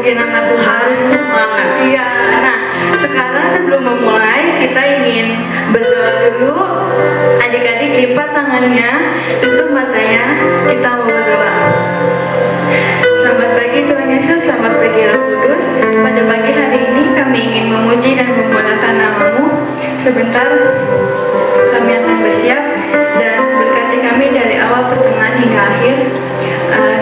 memuji nama Tuhan. Harus semangat. Iya. Nah, sekarang sebelum memulai kita ingin berdoa dulu. Adik-adik lipat tangannya, tutup matanya, kita mau berdoa. Selamat pagi Tuhan Yesus, selamat pagi Roh Kudus. Pada pagi hari ini kami ingin memuji dan memuliakan nama-Mu. Sebentar kami akan bersiap dan berkati kami dari awal pertengahan hingga akhir.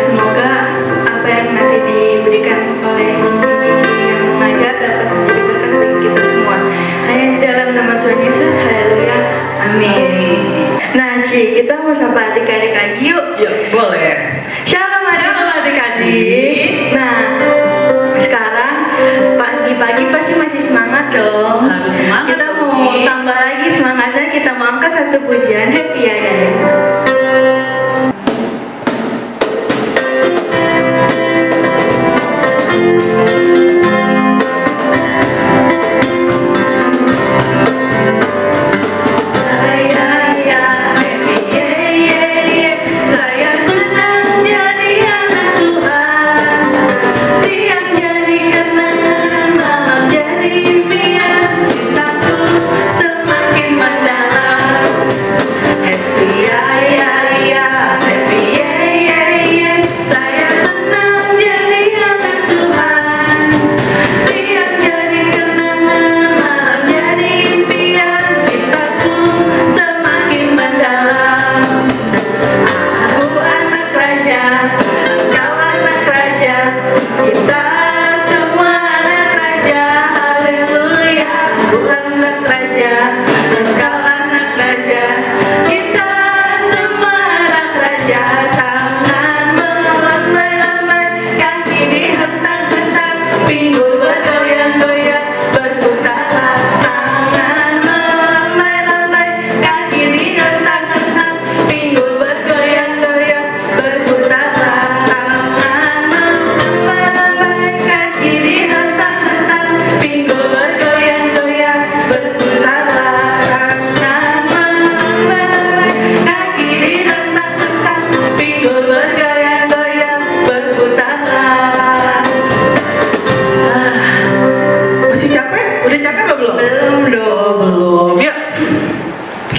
Semoga apa yang nanti diberikan oleh Cici yang mengajar dapat menjadi berkat bagi kita semua. Hanya di dalam nama Tuhan Yesus, haleluya, amin. Nah Ci, kita mau sapa adik-adik lagi yuk. Ya, boleh. Shalom adik-adik. Nah, sekarang pagi-pagi pasti masih semangat dong. Harus semangat. Kita mau tambah lagi semangatnya, kita mau angkat satu pujian happy ya guys.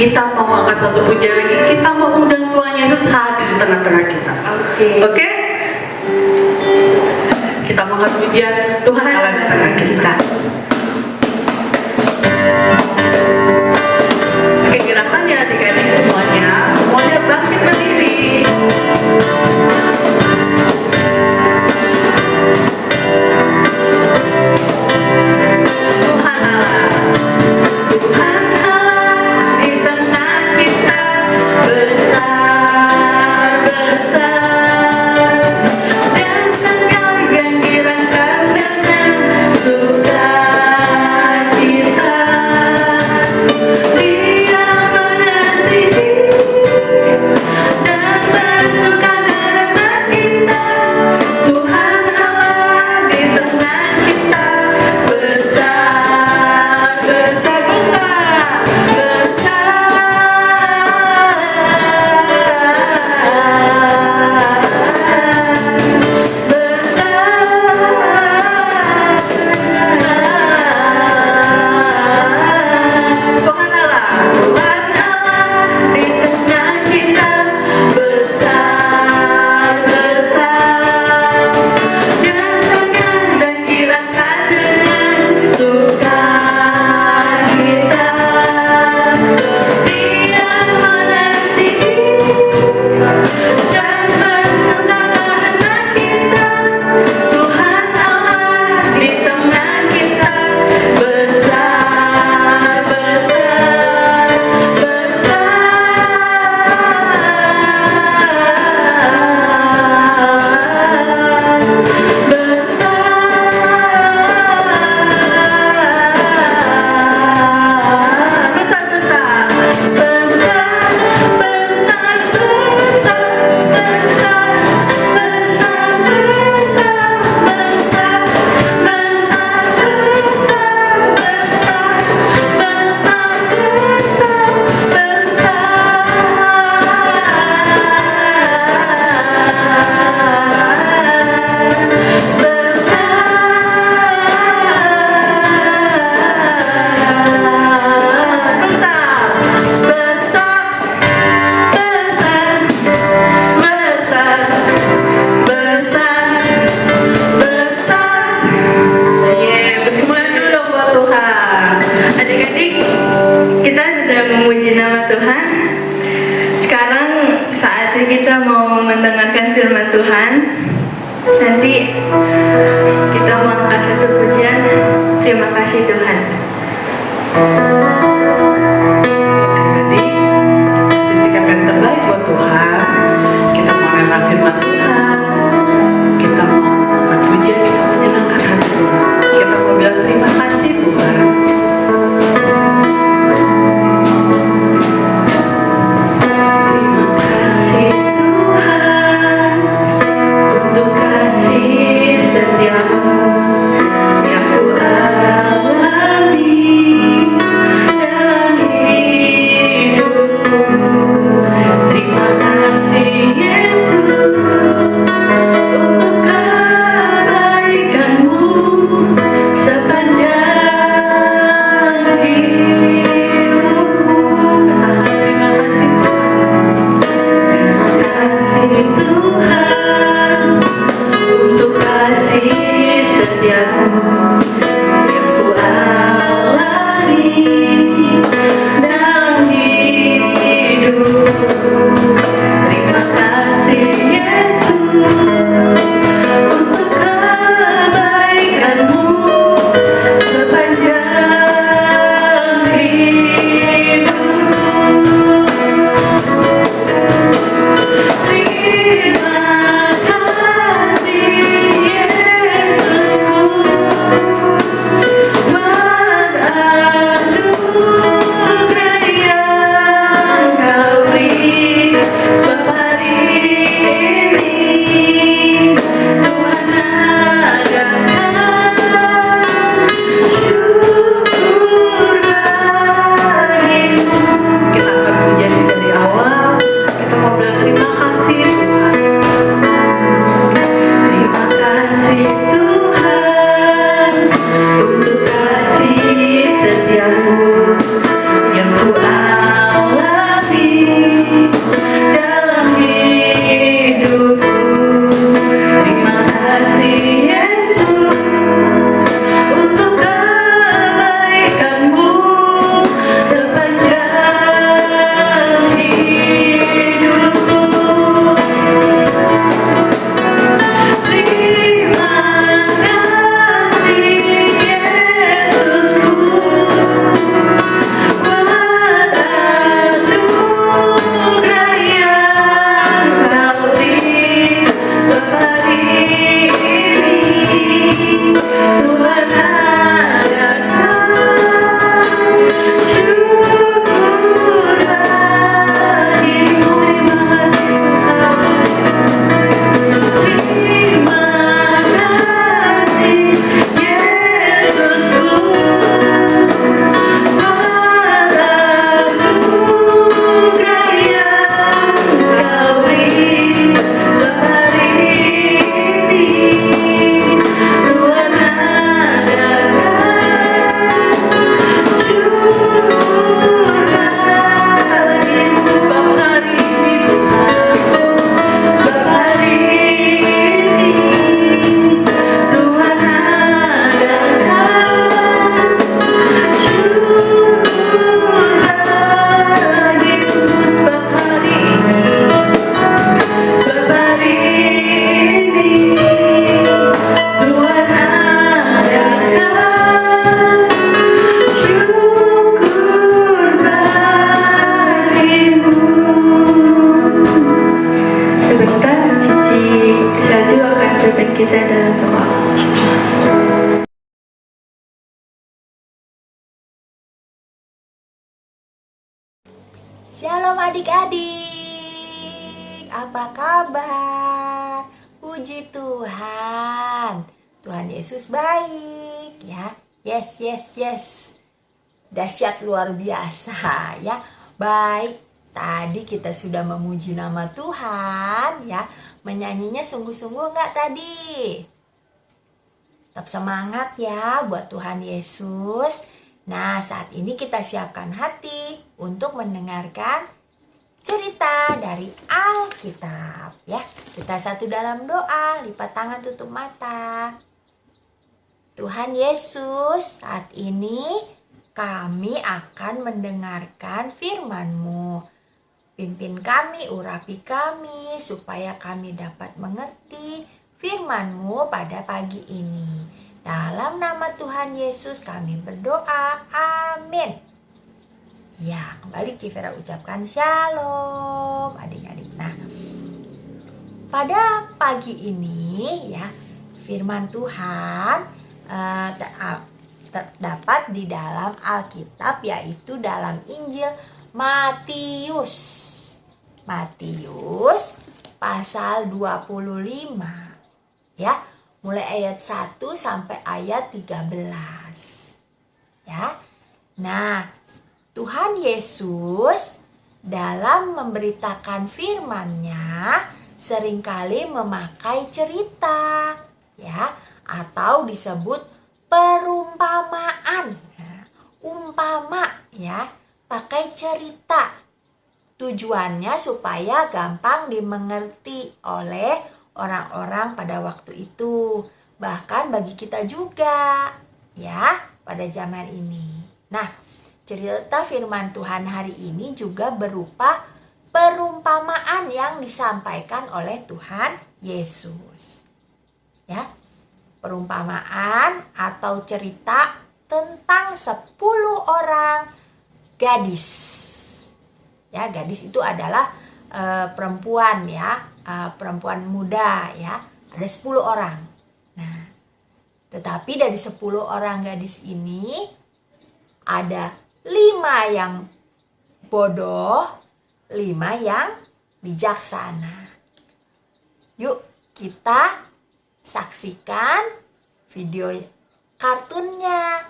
Kita mau angkat satu pujian lagi, kita mau undang Tuhan Yesus hadir di tengah-tengah kita. Oke? Kita mau angkat pujian Tuhan Allah di tengah kita. Oke, gerakan ya adik-adik semuanya bangkit berdiri. Besar dan sekali gembirakan dengan suka. Tuhan. Nanti kita mau angkat satu pujian. Terima kasih Tuhan. Jadi sisihkan yang terbaik buat Tuhan. Kita mau memang firman Tuhan. Kita mau angkat pujian, kita menyenangkan hati Tuhan. Kita mau bilang terima kasih Tuhan. Terima kasih Tuhan untuk kasih setiamu yang ku alami dalam hidupku. Terima kasih Yesus untuk kebaikanmu sepanjang hidupku. Katakan terima kasih Tuhan untuk kasih setiamu yang ku alami dalam hidupku. Terima kasih Yesus untuk kebaikanmu sepanjang hidupku. Terima kasih Yesusku buat anugerah yang Kau beri. Sebab hari ini Tuhan adakan syukur bagimu. Kita akan pujian dari awal. Kita mau bilang terima kasih Tuhan. Terima kasih Tuhan untuk kasih setiamu yang ku alami dalam hidupku. Terima kasih Yesus untuk kebaikanmu sepanjang hidupku. Terima kasih Yesusku buat anugerah yang Kau beri. Sebab hari ini Tuhan adakan syukur bagimu. Terima kasih Tuhan. Terima kasih Yesusku buat anugerah yang Kau beri. Sebab hari ini Tuhan adakan syukur bagimu. Sebab hari ini Tuhan, sebab hari ini Tuhan adakan syukur bagimu. Sebab hari ini, sebab hari ini Tuhan adakan syukur bagimu. Sebentar, Cici Salju akan pimpin kita dalam doa. Shalom adik-adik, apa kabar? Puji Tuhan, Tuhan Yesus baik ya. Yes, yes, yes. Dahsyat luar biasa ya. Baik, tadi kita sudah memuji nama Tuhan ya. Menyanyinya sungguh-sungguh enggak tadi? Tetap semangat ya buat Tuhan Yesus. Nah, saat ini kita siapkan hati untuk mendengarkan cerita dari Alkitab ya. Kita satu dalam doa, lipat tangan, tutup mata. Tuhan Yesus, saat ini kami akan mendengarkan firman-Mu. Pimpin kami, urapi kami, supaya kami dapat mengerti firman-Mu pada pagi ini. Dalam nama Tuhan Yesus kami berdoa, amin. Ya, kembali Kivera ucapkan shalom adik-adik. Nah, pada pagi ini ya, firman Tuhan terdapat di dalam Alkitab, yaitu dalam Injil Matius. Matius pasal 25 ya, mulai ayat 1 sampai ayat 13. Ya. Nah, Tuhan Yesus dalam memberitakan firman-Nya seringkali memakai cerita ya, atau disebut perumpamaan. Nah, umpama ya, pakai cerita. Tujuannya supaya gampang dimengerti oleh orang-orang pada waktu itu, bahkan bagi kita juga ya pada zaman ini. Nah, cerita firman Tuhan hari ini juga berupa perumpamaan yang disampaikan oleh Tuhan Yesus. Ya. Perumpamaan atau cerita tentang 10 orang gadis. Ya, gadis itu adalah perempuan ya, perempuan muda ya. Ada 10 orang. Nah, tetapi dari 10 orang gadis ini ada 5 yang bodoh, 5 yang bijaksana. Yuk kita saksikan video kartunnya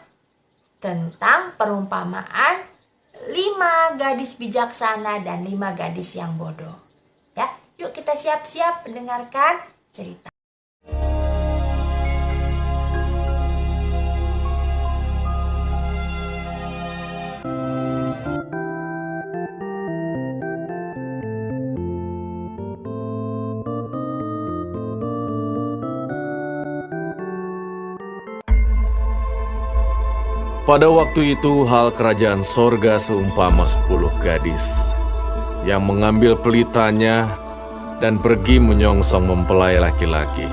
tentang perumpamaan 5 gadis bijaksana dan 5 gadis yang bodoh. Ya, yuk kita siap-siap mendengarkan cerita. Pada waktu itu hal kerajaan sorga seumpama 10 gadis yang mengambil pelitanya dan pergi menyongsong mempelai laki-laki.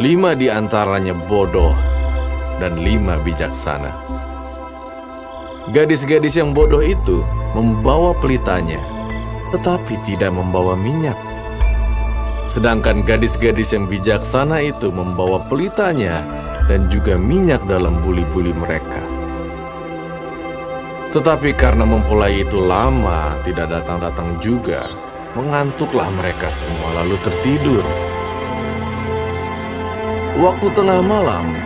5 di antaranya bodoh dan 5 bijaksana. Gadis-gadis yang bodoh itu membawa pelitanya, tetapi tidak membawa minyak. Sedangkan gadis-gadis yang bijaksana itu membawa pelitanya dan juga minyak dalam buli-buli mereka. Tetapi karena mempelai itu lama tidak datang-datang juga, mengantuklah mereka semua lalu tertidur. Waktu tengah malam,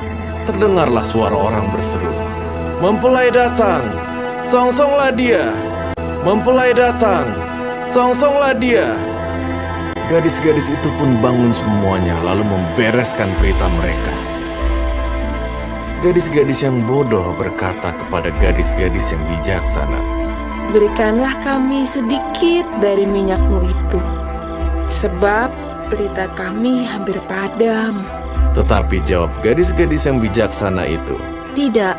terdengarlah suara orang berseru, "Mempelai datang, songsonglah dia! Mempelai datang, songsonglah dia!" Gadis-gadis itu pun bangun semuanya lalu membereskan pelita mereka. Gadis-gadis yang bodoh berkata kepada gadis-gadis yang bijaksana, "Berikanlah kami sedikit dari minyakmu itu, sebab pelita kami hampir padam." Tetapi jawab gadis-gadis yang bijaksana itu, "Tidak,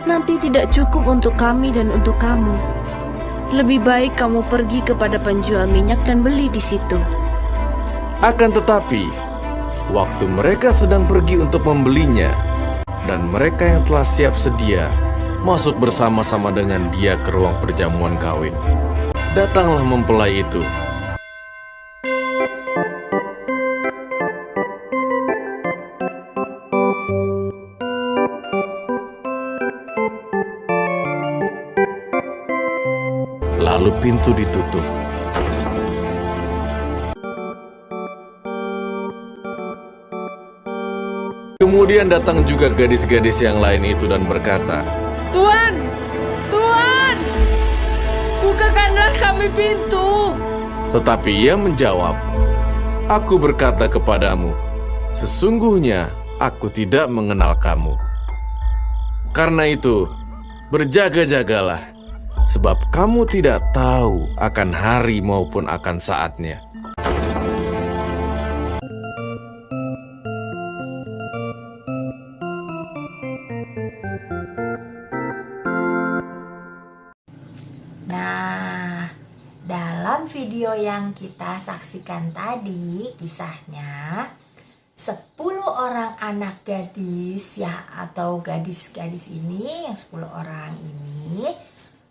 nanti tidak cukup untuk kami dan untuk kamu. Lebih baik kamu pergi kepada penjual minyak dan beli di situ." Akan tetapi, waktu mereka sedang pergi untuk membelinya, dan mereka yang telah siap sedia masuk bersama-sama dengan dia ke ruang perjamuan kawin, datanglah mempelai itu. Lalu pintu ditutup. Kemudian datang juga gadis-gadis yang lain itu dan berkata, "Tuan, Tuan, bukakanlah kami pintu." Tetapi ia menjawab, "Aku berkata kepadamu, sesungguhnya aku tidak mengenal kamu. Karena itu, berjaga-jagalah, sebab kamu tidak tahu akan hari maupun akan saatnya." yang kita saksikan tadi kisahnya, 10 orang anak gadis ya, atau gadis-gadis ini, yang 10 orang ini,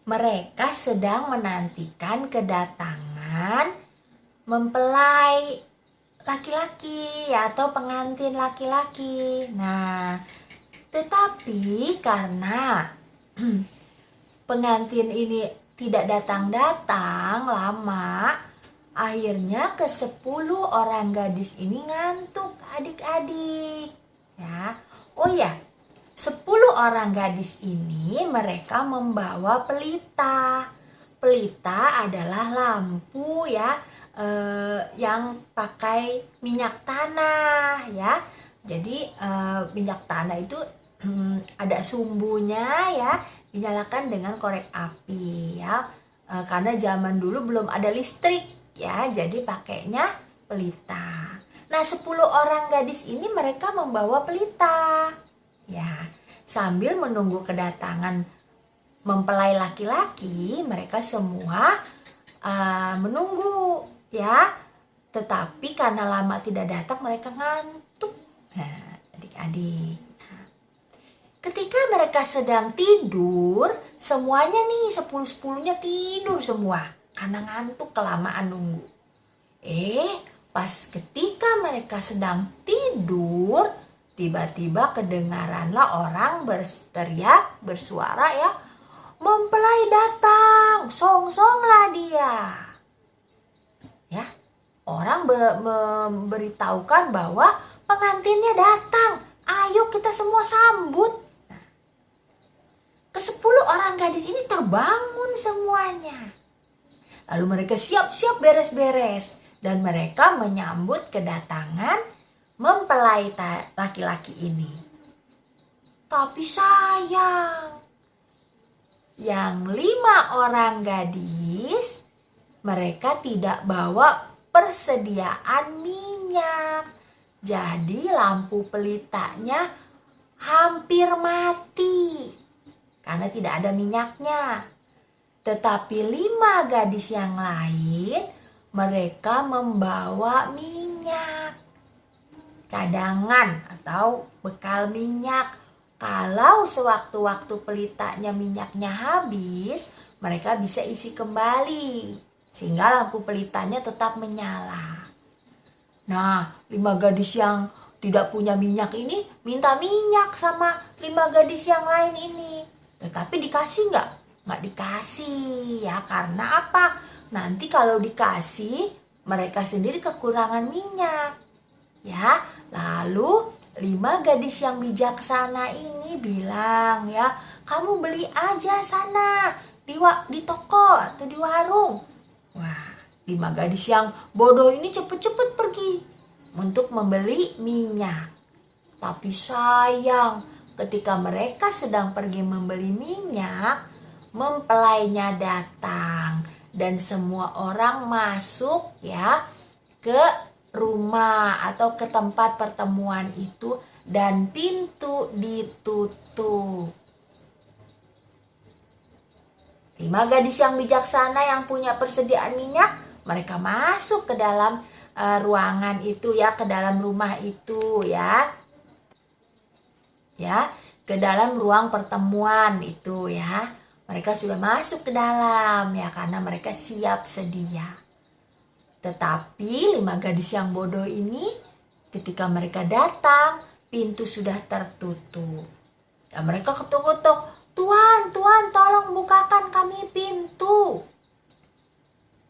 mereka sedang menantikan kedatangan mempelai laki-laki ya, atau pengantin laki-laki. Nah, tetapi karena pengantin ini tidak datang-datang lama, akhirnya ke-10 orang gadis ini ngantuk adik-adik ya. Oh ya, 10 orang gadis ini mereka membawa pelita. Pelita adalah lampu ya, yang pakai minyak tanah ya. Jadi minyak tanah itu ada sumbunya ya, dinyalakan dengan korek api ya. Karena zaman dulu belum ada listrik ya, jadi pakainya pelita. Nah, 10 orang gadis ini mereka membawa pelita ya. Sambil menunggu kedatangan mempelai laki-laki, mereka semua menunggu ya. Tetapi karena lama tidak datang, mereka ngantuk. Nah, adik-adik, ketika mereka sedang tidur, semuanya nih 10-10-nya tidur semua karena ngantuk kelamaan nunggu. Pas ketika mereka sedang tidur, tiba-tiba kedengaranlah orang berteriak, bersuara ya, "Mempelai datang, songsonglah dia." Ya, orang memberitahukan bahwa pengantinnya datang. Ayo kita semua sambut. Nah, ke-10 orang gadis ini terbangun semuanya. Lalu mereka siap-siap beres-beres dan mereka menyambut kedatangan mempelai laki-laki ini. Tapi sayang, yang 5 orang gadis mereka tidak bawa persediaan minyak. Jadi lampu pelitanya hampir mati karena tidak ada minyaknya. Tetapi 5 gadis yang lain mereka membawa minyak, cadangan atau bekal minyak. Kalau sewaktu-waktu pelitanya minyaknya habis, mereka bisa isi kembali sehingga lampu pelitanya tetap menyala. Nah, 5 gadis yang tidak punya minyak ini minta minyak sama 5 gadis yang lain ini. Tetapi dikasih nggak? Nggak dikasih ya, karena apa? Nanti kalau dikasih, mereka sendiri kekurangan minyak. Ya, lalu 5 gadis yang bijaksana ini bilang ya, "Kamu beli aja sana di toko atau di warung." Wah, 5 gadis yang bodoh ini cepet-cepet pergi untuk membeli minyak. Tapi sayang, ketika mereka sedang pergi membeli minyak, mempelainya datang dan semua orang masuk ya ke rumah atau ke tempat pertemuan itu dan pintu ditutup. 5 gadis yang bijaksana yang punya persediaan minyak, mereka masuk ke dalam ruangan itu ya, ke dalam rumah itu ya. Ya, ke dalam ruang pertemuan itu ya. Mereka sudah masuk ke dalam ya, karena mereka siap sedia. Tetapi 5 gadis yang bodoh ini ketika mereka datang, pintu sudah tertutup. Dan mereka ketuk-ketuk, "Tuan, Tuan, tolong bukakan kami pintu."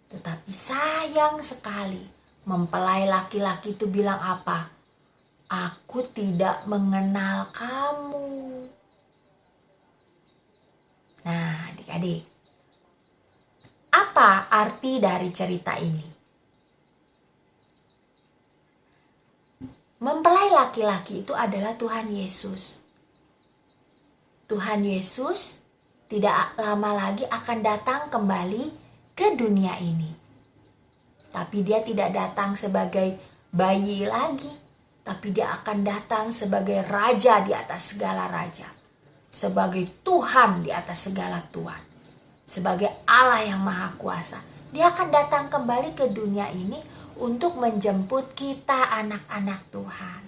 Tetapi sayang sekali, mempelai laki-laki itu bilang apa? "Aku tidak mengenal kamu." Nah, adik-adik, apa arti dari cerita ini? Mempelai laki-laki itu adalah Tuhan Yesus. Tuhan Yesus tidak lama lagi akan datang kembali ke dunia ini. Tapi dia tidak datang sebagai bayi lagi, tapi dia akan datang sebagai raja di atas segala raja. Sebagai Tuhan di atas segala Tuhan. Sebagai Allah yang maha kuasa. Dia akan datang kembali ke dunia ini untuk menjemput kita anak-anak Tuhan.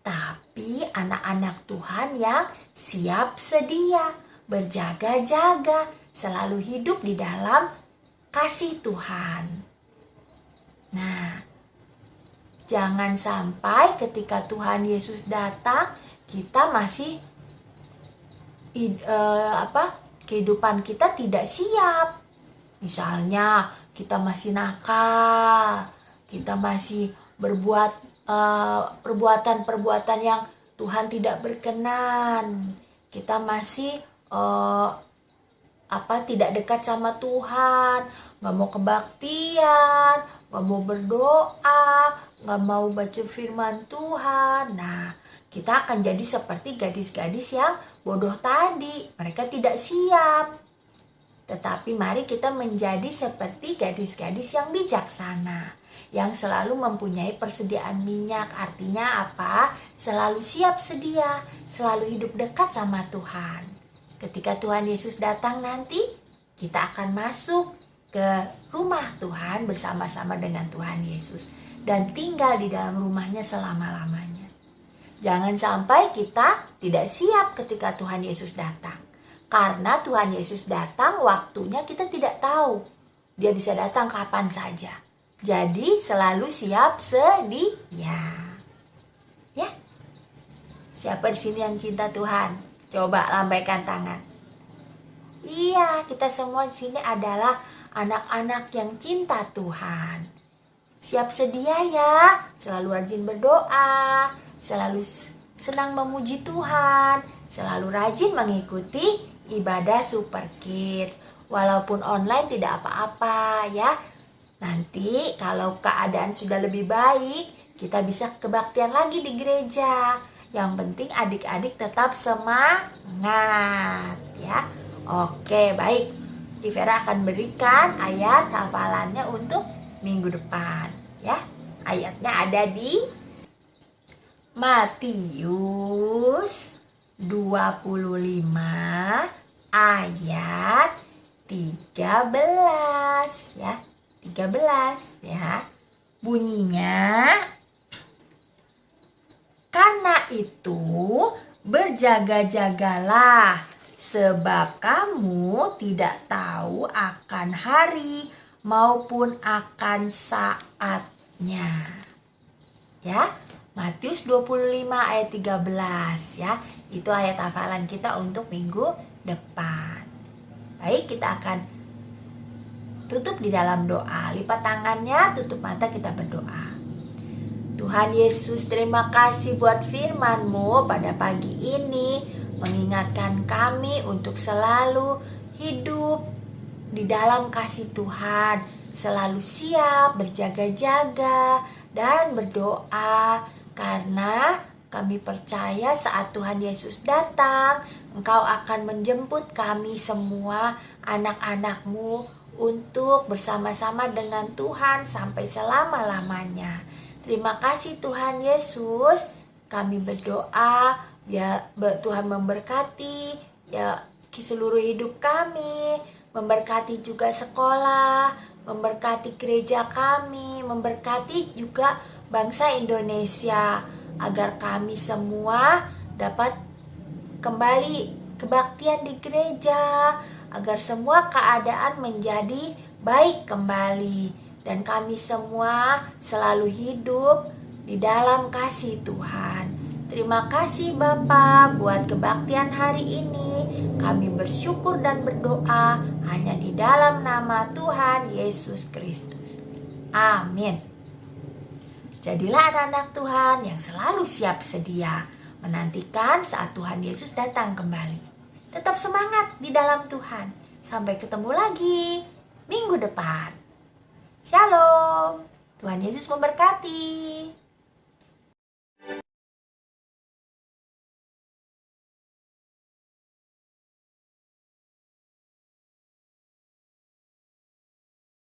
Tapi anak-anak Tuhan yang siap sedia, berjaga-jaga, selalu hidup di dalam kasih Tuhan. Nah, jangan sampai ketika Tuhan Yesus datang, kita masih kehidupan kita tidak siap. Misalnya kita masih nakal, kita masih berbuat perbuatan-perbuatan yang Tuhan tidak berkenan, kita masih tidak dekat sama Tuhan, nggak mau kebaktian, nggak mau berdoa, nggak mau baca firman Tuhan. Nah, kita akan jadi seperti gadis-gadis yang bodoh tadi. Mereka tidak siap. Tetapi mari kita menjadi seperti gadis-gadis yang bijaksana, yang selalu mempunyai persediaan minyak. Artinya apa? Selalu siap sedia, selalu hidup dekat sama Tuhan. Ketika Tuhan Yesus datang nanti, kita akan masuk ke rumah Tuhan bersama-sama dengan Tuhan Yesus dan tinggal di dalam rumahnya selama-lamanya. Jangan sampai kita tidak siap ketika Tuhan Yesus datang. Karena Tuhan Yesus datang, waktunya kita tidak tahu. Dia bisa datang kapan saja. Jadi selalu siap sedia. Ya. Siapa di sini yang cinta Tuhan? Coba lambaikan tangan. Iya, kita semua di sini adalah anak-anak yang cinta Tuhan. Siap sedia ya, selalu rajin berdoa, selalu senang memuji Tuhan, selalu rajin mengikuti ibadah Super Kids. Walaupun online tidak apa-apa ya. Nanti kalau keadaan sudah lebih baik, kita bisa kebaktian lagi di gereja. Yang penting adik-adik tetap semangat ya. Oke, baik. Ivera akan berikan ayat hafalannya untuk minggu depan ya. Ayatnya ada di Matius 25 ayat 13 ya. 13 ya. Bunyinya, karena itu berjaga-jagalah, sebab kamu tidak tahu akan hari maupun akan saatnya. Ya, Matius 25 ayat 13 ya. Itu ayat hafalan kita untuk minggu depan. Baik, kita akan tutup di dalam doa. Lipat tangannya, tutup mata, kita berdoa. Tuhan Yesus, terima kasih buat firman-Mu pada pagi ini, mengingatkan kami untuk selalu hidup di dalam kasih Tuhan, selalu siap, berjaga-jaga, dan berdoa, karena kami percaya saat Tuhan Yesus datang, Engkau akan menjemput kami semua anak-anak-Mu untuk bersama-sama dengan Tuhan sampai selama-lamanya. Terima kasih Tuhan Yesus. Kami berdoa ya Tuhan memberkati ya seluruh hidup kami, memberkati juga sekolah, memberkati gereja kami, memberkati juga bangsa Indonesia, agar kami semua dapat kembali kebaktian di gereja, agar semua keadaan menjadi baik kembali, dan kami semua selalu hidup di dalam kasih Tuhan. Terima kasih Bapa buat kebaktian hari ini. Kami bersyukur dan berdoa hanya di dalam nama Tuhan Yesus Kristus. Amin. Jadilah anak-anak Tuhan yang selalu siap sedia menantikan saat Tuhan Yesus datang kembali. Tetap semangat di dalam Tuhan. Sampai ketemu lagi minggu depan. Shalom. Tuhan Yesus memberkati.